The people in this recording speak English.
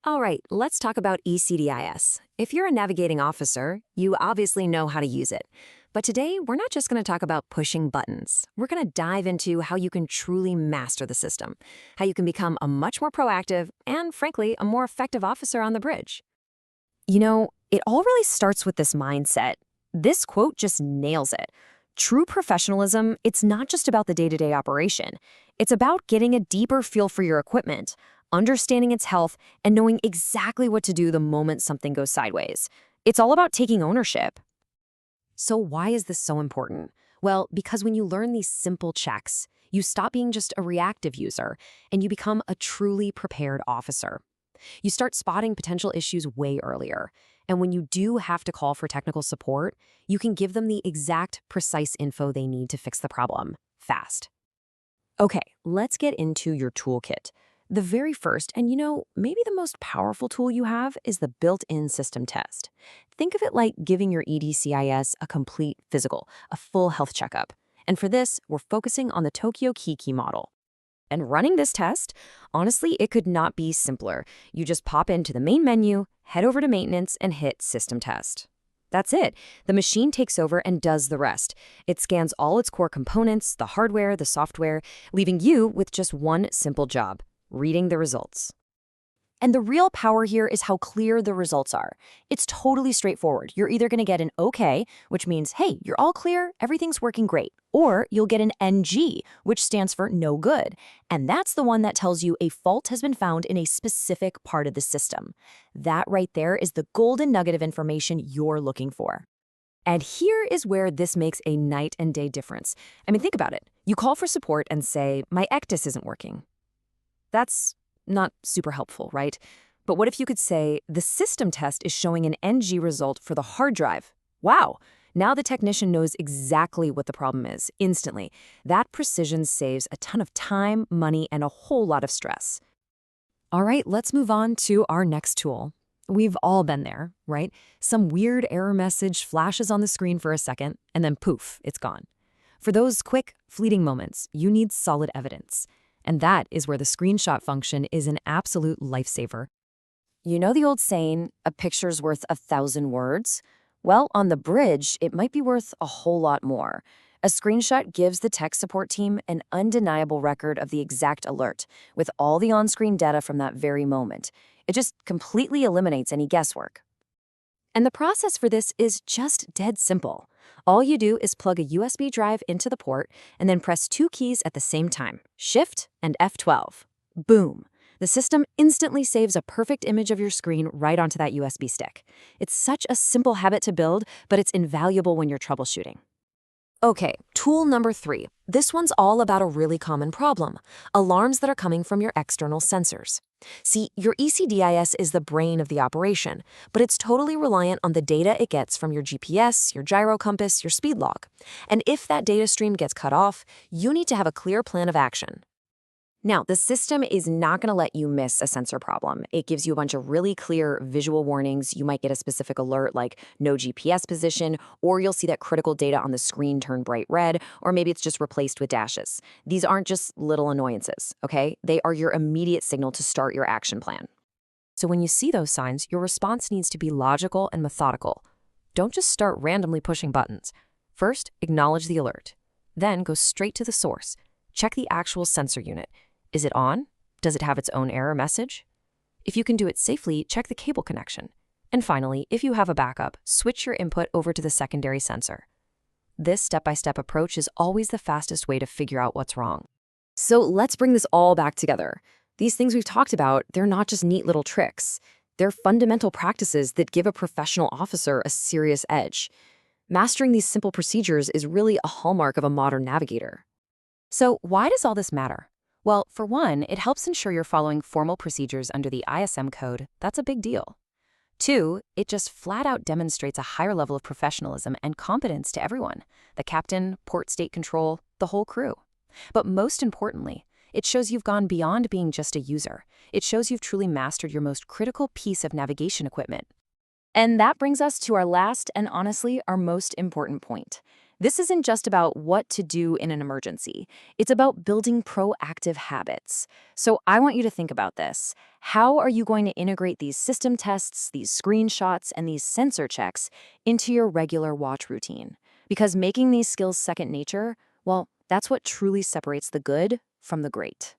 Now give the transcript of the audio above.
All right, let's talk about ECDIS. If you're a navigating officer, you obviously know how to use it. But today, we're not just going to talk about pushing buttons. We're going to dive into how you can truly master the system, how you can become a much more proactive and, frankly, a more effective officer on the bridge. It all really starts with this mindset. This quote just nails it. True professionalism, it's not just about the day-to-day operation. It's about getting a deeper feel for your equipment, understanding its health, and knowing exactly what to do the moment something goes sideways. It's all about taking ownership. So why is this so important? Well, because when you learn these simple checks, you stop being just a reactive user, and you become a truly prepared officer. You start spotting potential issues way earlier. And when you do have to call for technical support, you can give them the exact, precise info they need to fix the problem, fast. Okay, let's get into your toolkit. The very first, and maybe the most powerful tool you have is the built-in system test. Think of it like giving your EDCIS a complete physical, a full health checkup. And for this, we're focusing on the Tokyo Kiki model. And running this test, honestly, it could not be simpler. You just pop into the main menu, head over to maintenance, and hit System Test. That's it. The machine takes over and does the rest. It scans all its core components, the hardware, the software, leaving you with just one simple job: reading the results. And the real power here is how clear the results are. It's totally straightforward. You're either going to get an OK, which means, hey, you're all clear, everything's working great. Or you'll get an NG, which stands for no good. And that's the one that tells you a fault has been found in a specific part of the system. That right there is the golden nugget of information you're looking for. And here is where this makes a night and day difference. I mean, think about it. You call for support and say, my ECDIS isn't working. That's not super helpful, right? But what if you could say, the system test is showing an NG result for the hard drive? Wow! Now the technician knows exactly what the problem is, instantly. That precision saves a ton of time, money, and a whole lot of stress. All right, let's move on to our next tool. We've all been there, right? Some weird error message flashes on the screen for a second, and then poof, it's gone. For those quick, fleeting moments, you need solid evidence. And that is where the screenshot function is an absolute lifesaver. You know the old saying, a picture's worth 1,000 words? Well, on the bridge, it might be worth a whole lot more. A screenshot gives the tech support team an undeniable record of the exact alert, with all the on-screen data from that very moment. It just completely eliminates any guesswork. And the process for this is just dead simple. All you do is plug a USB drive into the port and then press two keys at the same time, Shift and F12. Boom! The system instantly saves a perfect image of your screen right onto that USB stick. It's such a simple habit to build, but it's invaluable when you're troubleshooting. Okay, tool number 3. This one's all about a really common problem: alarms that are coming from your external sensors. See, your ECDIS is the brain of the operation, but it's totally reliant on the data it gets from your GPS, your gyro compass, your speed log. And if that data stream gets cut off, you need to have a clear plan of action. Now, the system is not going to let you miss a sensor problem. It gives you a bunch of really clear visual warnings. You might get a specific alert like no GPS position, or you'll see that critical data on the screen turn bright red, or maybe it's just replaced with dashes. These aren't just little annoyances, okay? They are your immediate signal to start your action plan. So when you see those signs, your response needs to be logical and methodical. Don't just start randomly pushing buttons. First, acknowledge the alert. Then go straight to the source. Check the actual sensor unit. Is it on? Does it have its own error message? If you can do it safely, check the cable connection. And finally, if you have a backup, switch your input over to the secondary sensor. This step-by-step approach is always the fastest way to figure out what's wrong. So let's bring this all back together. These things we've talked about, they're not just neat little tricks. They're fundamental practices that give a professional officer a serious edge. Mastering these simple procedures is really a hallmark of a modern navigator. So why does all this matter? Well, for one, it helps ensure you're following formal procedures under the ISM code. That's a big deal. 2, it just flat out demonstrates a higher level of professionalism and competence to everyone: the captain, port state control, the whole crew. But most importantly, it shows you've gone beyond being just a user. It shows you've truly mastered your most critical piece of navigation equipment. And that brings us to our last and honestly our most important point. This isn't just about what to do in an emergency. It's about building proactive habits. So I want you to think about this. How are you going to integrate these system tests, these screenshots, and these sensor checks into your regular watch routine? Because making these skills second nature, well, that's what truly separates the good from the great.